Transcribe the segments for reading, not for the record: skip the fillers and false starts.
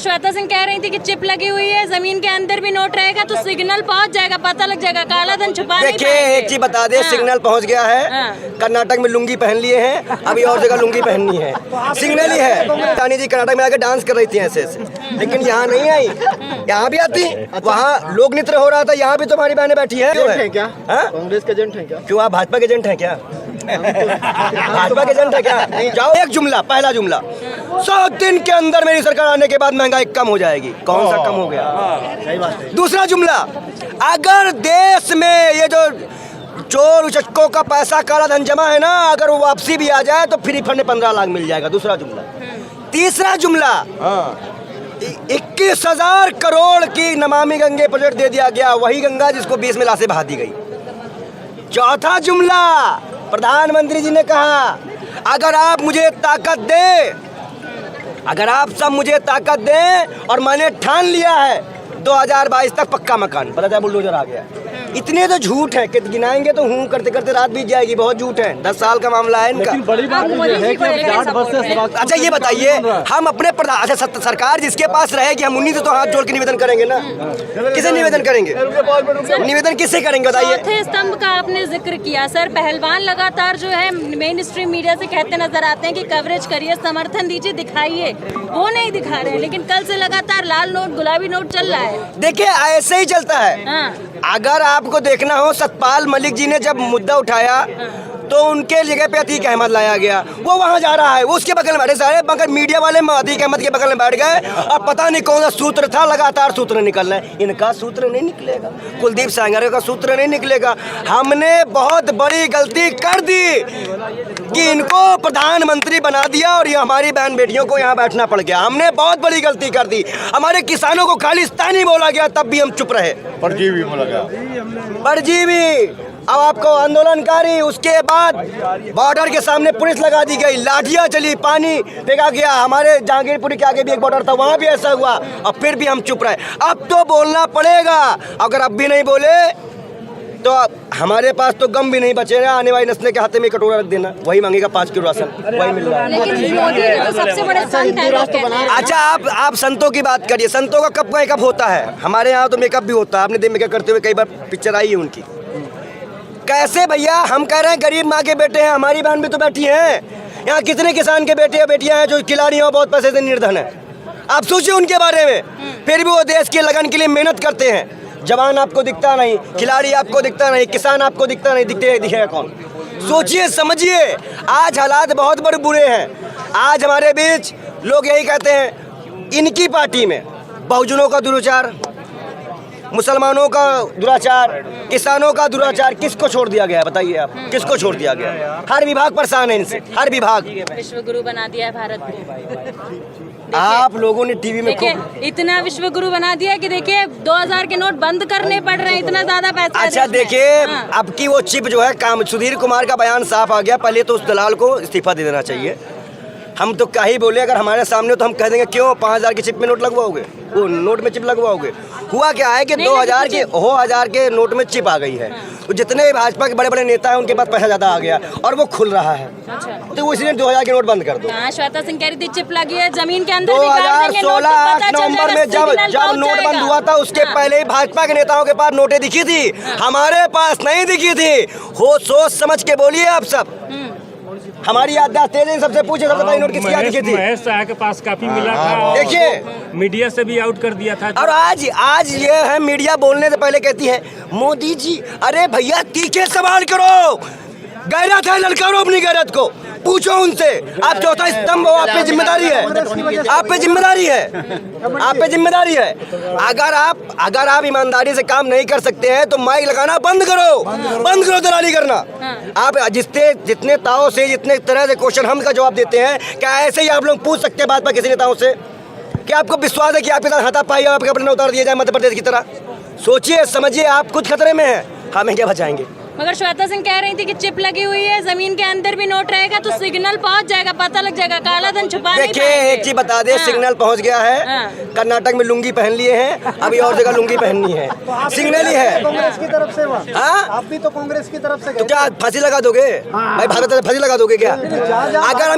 श्वेता सिंह कह रही थी कि चिप लगी हुई है, जमीन के अंदर भी नोट रहेगा तो सिग्नल पहुंच जाएगा, पता लग जाएगा, काला धन छुपा नहीं देखिए पाएंगे। एक चीज बता दे, सिग्नल पहुंच गया है। कर्नाटक में लुंगी पहन लिए हैं, अभी और जगह लुंगी पहननी है, सिग्नल ही है। रानी जी कर्नाटक में आके डांस कर रही थी ऐसे ऐसे, लेकिन यहाँ नहीं आई, यहाँ भी आती। वहाँ लोक नृत्य हो रहा था, यहाँ भी तुम्हारी बहनें बैठी है। क्या कांग्रेस के एजेंट है क्या? क्यों आप भाजपा के एजेंट हैं क्या? भाजपा के एजेंट है क्या? जाओ एक जुमला, पहला जुमला, 100 दिन के अंदर मेरी सरकार आने के बाद महंगाई कम हो जाएगी। कौन सा कम हो गया? सही बात है। दूसरा जुमला, अगर देश में ये जो चोर उचक्कों का पैसा काला धन जमा है ना, अगर वो वापसी भी आ जाए तो फ्री फंड 15 लाख मिल जाएगा। दूसरा जुमला। तीसरा जुमला, 21,000 करोड़ की नमामि गंगे प्रोजेक्ट दे दिया गया, वही गंगा जिसको 20 में लाशें बहा दी गई। चौथा जुमला, प्रधानमंत्री जी ने कहा अगर आप मुझे ताकत दें, अगर आप सब मुझे ताकत दें और मैंने ठान लिया है 2022 तक पक्का मकान, पता है बुलडोजर आ गया। इतने तो झूठ है कि गिनाएंगे तो हूँ करते करते रात बीत जाएगी। बहुत झूठ है, 10 साल का मामला है इनका। बड़ी बात ये है कि जाट वर्सेस अच्छा ये बताइए, हम अपने प्रधान, अच्छा सरकार जिसके पास रहेगी हम उन्हीं से तो हाथ जोड़ के निवेदन करेंगे ना। किसे निवेदन करेंगे? निवेदन किससे करेंगे बताइए? चौथे स्तंभ का आपने जिक्र किया सर। पहलवान लगातार जो है मेन स्ट्रीम मीडिया से कहते नजर आते हैं कि कवरेज करिए, समर्थन दीजिए, दिखाइए, वो नहीं दिखा रहे हैं। लेकिन कल से लगातार लाल नोट, गुलाबी नोट चल रहा है। देखिए ऐसे ही चलता है। अगर आपको देखना हो, सतपाल मलिक जी ने जब मुद्दा उठाया तो उनके जगह पे अतीक अहमद लाया गया, वो वहाँ जा रहा है, वो उसके बगल में बैठे सारे, मगर मीडिया वाले अतीक अहमद के बगल में बैठ गए और पता नहीं कौन सा सूत्र था, लगातार सूत्र निकल रहे हैं। इनका सूत्र नहीं निकलेगा, कुलदीप सेंगर का सूत्र नहीं निकलेगा। हमने बहुत बड़ी गलती कर दी कि इनको प्रधानमंत्री बना दिया और ये हमारी बहन बेटियों को यहाँ बैठना पड़ गया। हमने बहुत बड़ी गलती कर दी। हमारे किसानों को खालिस्तानी बोला गया, तब भी हम चुप रहे। परजीवी बोला गया, परजीवी। अब आपको आंदोलनकारी, उसके बाद बॉर्डर के सामने पुलिस लगा दी गई, लाठियां चली, पानी फेंका गया। हमारे जहांगीरपुर के आगे भी एक बॉर्डर था, वहां भी ऐसा हुआ और फिर भी हम चुप रहे। अब तो बोलना पड़ेगा। अगर अब भी नहीं बोले तो हमारे पास तो गम भी नहीं बचेगा। आने वाली नस्लें के हाथ में कटोरा रख देना, वही मांगेगा 5 किलो राशन, वही मिल रहा है। लेकिन मोदी जी तो सबसे बड़े संत हैं। अच्छा आप संतों की बात करिए, संतों का कब मेकअप होता है? हमारे यहाँ तो मेकअप भी होता है। आपने दिन मेकअप करते हुए कई बार पिक्चर आई है उनकी। कैसे भैया? हम कह रहे हैं गरीब माँ के बेटे हैं, हमारी बहन भी तो बैठी हैं। यहाँ कितने किसान के बेटे बेटियां हैं जो खिलाड़ी और बहुत पैसे से निर्धन है। आप सोचिए उनके बारे में। फिर भी वो देश के लगन के लिए मेहनत करते हैं। जवान आपको दिखता नहीं, खिलाड़ी आपको दिखता नहीं, किसान आपको दिखता नहीं, दिखेगा कौन? सोचिए समझिए, आज हालात बहुत बड़े बुरे हैं। आज हमारे बीच लोग यही कहते हैं, इनकी पार्टी में बहुजनों का दुराचार, मुसलमानों का दुराचार, किसानों का दुराचार, किसको छोड़ दिया गया है बताइए आप? किसको छोड़ दिया गया है? हर विभाग परेशान है इनसे, हर विभाग। विश्व गुरु बना दिया है भारत को। आप लोगों ने टीवी में इतना विश्व गुरु बना दिया कि देखिए 2000 के नोट बंद करने पड़ रहे हैं, इतना ज्यादा पैसा। अच्छा देखिए, अब की वो चिप जो है काम, सुधीर कुमार का बयान साफ आ गया। पहले तो उस दलाल को इस्तीफा दे देना चाहिए। हम तो क्या ही बोले, अगर हमारे सामने तो हम कह देंगे क्यों 5000 की चिप में नोट लगवाओगे, वो नोट में चिप लगवाओगे। हुआ क्या है कि 2000 के नोट में चिप आ गई है। तो जितने भाजपा के बड़े बड़े नेता हैं उनके पास पैसा ज्यादा आ गया और वो खुल रहा है। तो वो इसलिए 2000 के नोट बंद कर दो। श्वेता सिंह कह रही थी चिप लगी है जमीन के अंदर। 2016 8 नवंबर में जब नोट बंद हुआ था, उसके पहले ही भाजपा के नेताओं के पास नोटें दिखी थी, हमारे पास नहीं दिखी थी। हो सोच समझ के बोलिए आप सब। हमारी याददाश्त तेज है, सबसे पूछे सबसे पहले नोट किसकी याद दिखी थी? महेश शाह के पास काफी मिला था। देखिए मीडिया से भी आउट कर दिया था। और आज ये है, मीडिया बोलने से पहले कहती है मोदी जी। अरे भैया तीखे सवाल करो, गैरत है, ललकारो अपनी गैरत को, पूछो उनसे। आप चौथा स्तंभ हो, आप पे जिम्मेदारी है, आप पे जिम्मेदारी है, आप पे जिम्मेदारी है। अगर आप ईमानदारी से काम नहीं कर सकते हैं तो माइक लगाना बंद करो दलाली करना। आप जितने ताव से, जितने तरह से क्वेश्चन हम का जवाब देते हैं, क्या ऐसे ही आप लोग पूछ सकते हैं भाजपा किसी नेताओं से? क्या आपको विश्वास है कि आपके साथ हाथापाई आपके कपड़े उतार दिए जाए मध्य प्रदेश की तरह? सोचिए समझिए, आप खुद खतरे में हैं, हमें क्या बचाएंगे? मगर श्वेता सिंह कह रही थी कि चिप लगी हुई है, जमीन के अंदर भी नोट रहेगा तो सिग्नल पहुंच जाएगा, पता लग जाएगा, काला धन छुपा नहीं देखिए पाएंगे। एक चीज बता दे, सिग्नल पहुंच गया है। कर्नाटक में लुंगी पहन लिए हैं, अभी और जगह लुंगी पहननी है, सिग्नल ही है। कांग्रेस की तरफ से हुआ। हाँ? आप भी तो कांग्रेस की तरफ से तो क्या फांसी लगा दोगे भाई? भारत में फांसी लगा दोगे क्या? अगर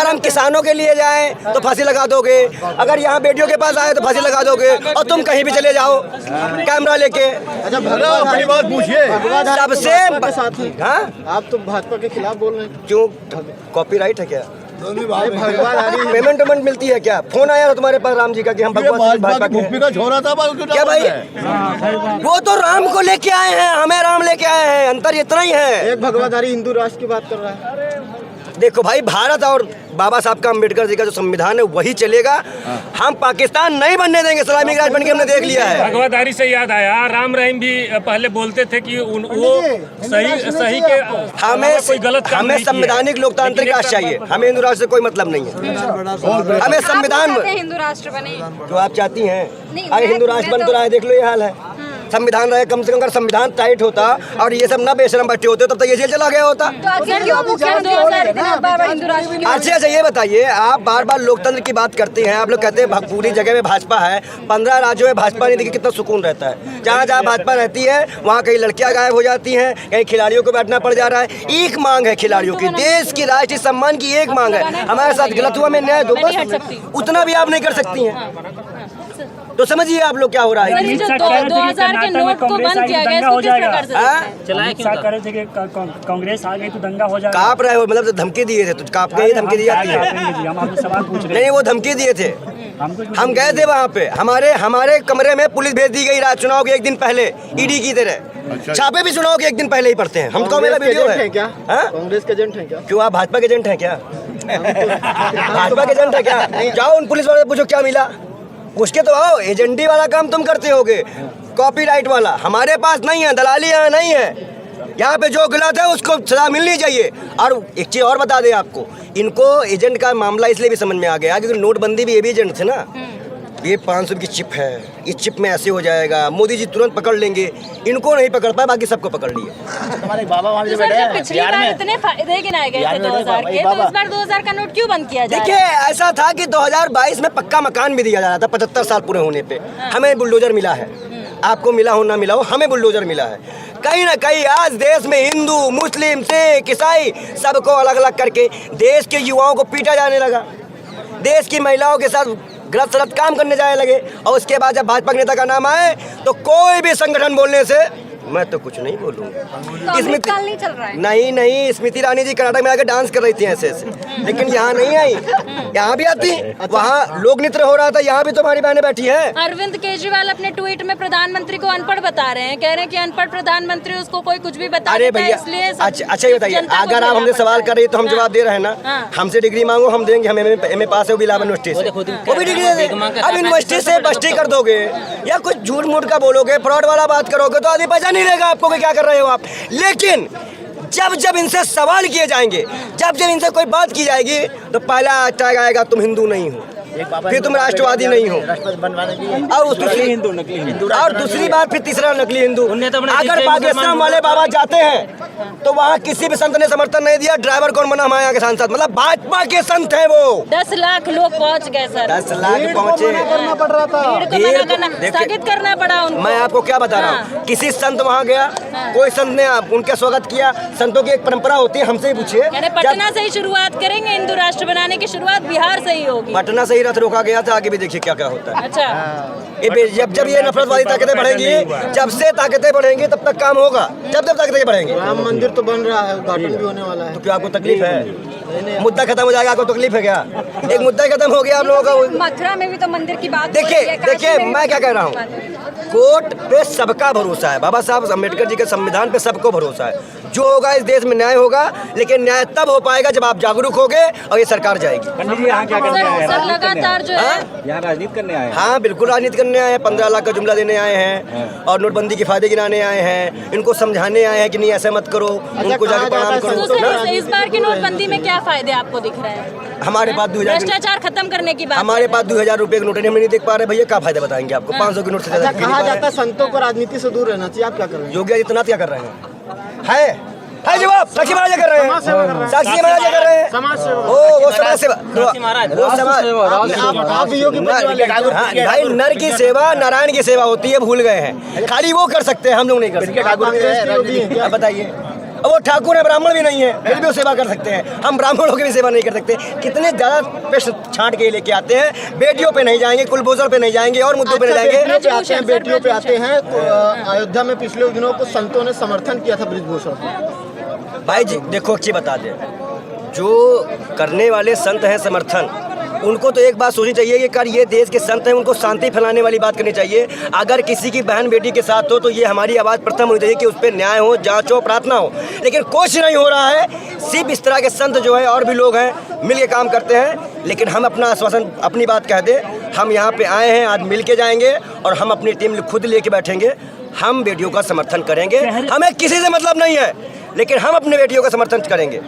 हम किसानों के लिए जाएं तो फांसी लगा दोगे, अगर यहाँ बेटियों के पास आए तो फांसी लगा दोगे, और तुम कहीं भी चले जाओ कैमरा लेके। अच्छा भगवा अपनी बात पूछिए। सबसे साथ हैं। हाँ? आप तो भाजपा के खिलाफ बोल रहे हैं। क्यों? कॉपीराइट है क्या? भगवा पेमेंट वेमेंट मिलती है क्या? फोन आया था तुम्हारे पास राम जी का कि हम भगवान भाजपा के हैं। का छोरा था क्या भाई? वो तो राम को लेके आए हैं, हमें राम लेके आए हैं, अंतर इतना ही है। एक भगवाधारी हिंदू राष्ट्र की बात कर रहा है। देखो भाई, भारत और बाबा साहब का अम्बेडकर जी का जो संविधान है वही चलेगा। हम पाकिस्तान नहीं बनने देंगे, इस्लामिक राष्ट्र बन के हमने देख लिया है। भगवादारी से याद आया, राम रहीम भी पहले बोलते थे कि वो सही के कोई गलत काम हमें नहीं किया। संवैधानिक लोकतांत्रिक राष्ट्र चाहिए, हमें हिंदू राष्ट्र से कोई मतलब नहीं है। हमें संविधान हिंदू राष्ट्र बने जो आप चाहती हैं, नहीं, अरे हिंदू राष्ट्र बन तो रहा है, देख लो ये हाल है। संविधान रहे, कम से कम अगर संविधान टाइट होता और ये सब ना बेशरम बैठे होते तब तक ये जेल चला गया होता। अच्छा ये बताइए, आप बार बार लोकतंत्र की बात करते हैं, आप लोग कहते हैं पूरी जगह में भाजपा है, 15 राज्यों में भाजपा नहीं, देखिए कितना सुकून रहता है। जहाँ जहाँ भाजपा रहती है वहाँ कहीं लड़कियाँ गायब हो जाती हैं, कहीं खिलाड़ियों को बैठना पड़ जा रहा है। एक मांग है खिलाड़ियों की, देश की राष्ट्रीय सम्मान की एक मांग है। हमारे साथ गलत हुआ, मैं न्याय दो, उतना भी आप नहीं कर सकती हैं। तो समझिए आप लोग क्या हो रहा है। 2000 के नोट को बंद किया गया, इसको किस प्रकार से चलाए क्यों कर रहे थे कि कांग्रेस आ गई तो दंगा हो जाएगा? काँप रहे हो मतलब धमकी दिए थे? तुझ काँप के ही धमकी दी जाती है? हम आपसे सवाल पूछ रहे नहीं, वो धमकी दिए थे। हम गए थे वहाँ पे, हमारे कमरे में पुलिस भेज दी गई रात चुनाव के एक दिन पहले, ईडी की तरह। छापे भी चुनाव के एक दिन पहले ही पड़ते हैं। हम तो मेरा वीडियो है क्या? कांग्रेस के एजेंट हैं क्या? क्यों? आप भाजपा के एजेंट हैं क्या? भाजपा के एजेंट है क्या? जाओ उन पुलिस वाले पूछो क्या मिला, उसके तो आओ। एजेंडी वाला काम तुम करते होगे, कॉपीराइट वाला हमारे पास नहीं है, दलाली यहाँ नहीं है। यहाँ पे जो गलत है उसको सजा मिलनी चाहिए। और एक चीज़ और बता दें आपको, इनको एजेंट का मामला इसलिए भी समझ में आ गया क्योंकि नोटबंदी भी ये भी एजेंट थे ना। ये 500 की चिप है, इस चिप में ऐसे हो जाएगा, मोदी जी तुरंत पकड़ लेंगे। इनको नहीं पकड़ पाए, बाकी सबको पकड़ लिए। तुम्हारे बाबा वहाँ पिछली बार इतने फायदे गिनाए गए थे 2000 के, तो इस बार 2000 का नोट क्यों बंद किया जाए? देखिए ऐसा था कि 2022 में पक्का मकान भी दिया जा रहा था 75 साल पूरे होने पे। हमें बुलडोजर मिला है, आपको मिला हो ना मिला हो, हमें बुलडोजर मिला है। कहीं ना कहीं आज देश में हिंदू, मुस्लिम, सिख, ईसाई सबको अलग अलग करके देश के युवाओं को पीटा जाने लगा। देश की महिलाओं के साथ गलत सलत काम करने जाने लगे। और उसके बाद जब भाजपा के नेता का नाम आए तो कोई भी संगठन बोलने से मैं तो कुछ नहीं बोलूँगा। तो अमृतकाल नहीं चल रहा है? नहीं, स्मृति ईरानी जी कर्नाटक में आकर डांस कर रही थी ऐसे ऐसे, लेकिन यहाँ नहीं आई। यहाँ भी आती, वहाँ लोक नृत्य हो रहा था, यहाँ भी तुम्हारी बहनें बैठी हैं। अरविंद केजरीवाल अपने ट्वीट में प्रधानमंत्री को अनपढ़ बता रहे हैं, कह रहे हैं कि अनपढ़ प्रधानमंत्री, उसको कोई कुछ भी बता देता है, इसलिए अच्छा ये बताइए, अगर आप हमसे सवाल कर रही है तो हम जवाब दे रहे हैं ना। हमसे डिग्री मांगो, हम देंगे। हम एमए पास है, वो भी इलाहाबाद यूनिवर्सिटी से, वो भी डिग्री दे देंगे। अब यूनिवर्सिटी से बस्ती कर दोगे या कुछ झूठ मूठ का बोलोगे, फ्रॉड वाला बात करोगे तो आदमी पहचान नहीं रहेगा आपको कि क्या कर रहे हो आप। लेकिन जब इनसे सवाल किए जाएंगे, जब इनसे कोई बात की जाएगी तो पहला टैग आएगा तुम हिंदू नहीं हो, फिर तुम राष्ट्रवादी नहीं हो, और दूसरी बार फिर तीसरा नकली हिंदू। अगर पाकिस्तान वाले बाबा जाते हैं तो वहाँ किसी भी संत ने समर्थन नहीं दिया। ड्राइवर कौन बना हमारे यहाँ के सांसद? मतलब भाजपा के संत हैं वो। 10 लाख लोग पहुँच गए सर, 10 लाख पहुँचे, करना पड़ रहा था, भीड़ को मना करना, स्थगित करना पड़ा उनको। मैं आपको क्या बता रहा हूँ, किसी संत वहाँ गया, कोई संत ने उनका स्वागत किया। संतों की एक परंपरा होती है, हमसे ही पूछिए। यानी पटना से ही शुरुआत करेंगे, हिंदू राष्ट्र बनाने की शुरुआत बिहार से ही होगी। पटना से ही रथ रोका गया था, आगे भी देखिए क्या क्या होता है। अच्छा, जब ये नफरतवादी ताकतें बढ़ेंगी, जब से ताकतें बढ़ेंगी तब तक काम होगा। जब ताकतें बढ़ेंगी, राम मंदिर तो बन रहा है, उद्घाटन भी होने वाला है। तो क्या आपको तकलीफ है? मुद्दा खत्म हो जाएगा, आपको तकलीफ है क्या? एक मुद्दा खत्म हो गया आप लोगों का। मथुरा में भी तो मंदिर की बात देखिए मैं क्या कह रहा हूँ, कोर्ट पे सबका भरोसा है, बाबा साहब अम्बेडकर जी के संविधान पे सबको भरोसा है। जो होगा इस देश में न्याय होगा, लेकिन न्याय तब हो पाएगा जब आप जागरूक होगे और ये सरकार जाएगी। पंडित जी यहाँ क्या करने आए हैं? लगातार जो है यहाँ राजनीति करने आए हैं? हाँ बिल्कुल राजनीति करने आए हैं। 15 लाख का जुमला देने आए हैं और नोटबंदी के फायदे गिनाने आए हैं। इनको समझाने आए हैं कि नहीं ऐसा मत करो, उनको जाके प्रणाम करो। तो इस बार की नोटबंदी में क्या फायदे आपको दिख रहे हैं? हमारे पास 2000 भ्रष्टाचार खत्म करने की बात, हमारे पास 2000 रुपए के नोट हम नहीं देख पा रहे भैया, क्या फायदा बताएंगे आपको? 500 के नोट से कहा जाता है संतों को राजनीति से दूर रहना चाहिए, आप क्या कर रहे हैं? योगी आदित्यनाथ क्या कर रहे हैं? है जवाब। साक्षी महाराज कर रहे हैं, साक्षी महाराज कर रहे हैं। समाज सेवा। वो समाज सेवा, वो समाज आप योगी भाई नर की सेवा नारायण की सेवा होती है, भूल गए हैं। खाली वो कर सकते हैं, हम लोग नहीं कर सकते। आप बताइए, अब वो ठाकुर है, ब्राह्मण भी नहीं है, फिर भी वो सेवा कर सकते हैं। हम ब्राह्मणों की भी सेवा नहीं कर सकते। कितने ज़्यादा प्रश्न छांट के लेके आते हैं। बेटियों पे नहीं जाएंगे, कुलभूषण पे नहीं जाएंगे, और मुद्दों पे नहीं जाएंगे। बेटियों पे आते हैं। अयोध्या में पिछले दिनों कुछ संतों ने समर्थन किया था ब्रिजभूषण। भाई जी देखो, अच्छी बता दें, जो करने वाले संत हैं समर्थन, उनको तो एक बात सोचनी चाहिए कि कर ये देश के संत हैं, उनको शांति फैलाने वाली बात करनी चाहिए। अगर किसी की बहन बेटी के साथ हो तो ये हमारी आवाज़ प्रथम होनी चाहिए कि उस पर न्याय हो, जांच हो, प्रार्थना हो। लेकिन कुछ नहीं हो रहा है। सिर्फ इस तरह के संत जो है, और भी लोग हैं, मिल के काम करते हैं। लेकिन हम अपना आश्वासन, अपनी बात कह दें, हम यहाँ पे आए हैं, आज मिल के जाएंगे और हम अपनी टीम खुद लेके बैठेंगे। हम बेटियों का समर्थन करेंगे, हमें किसी से मतलब नहीं है, लेकिन हम अपने बेटियों का समर्थन करेंगे।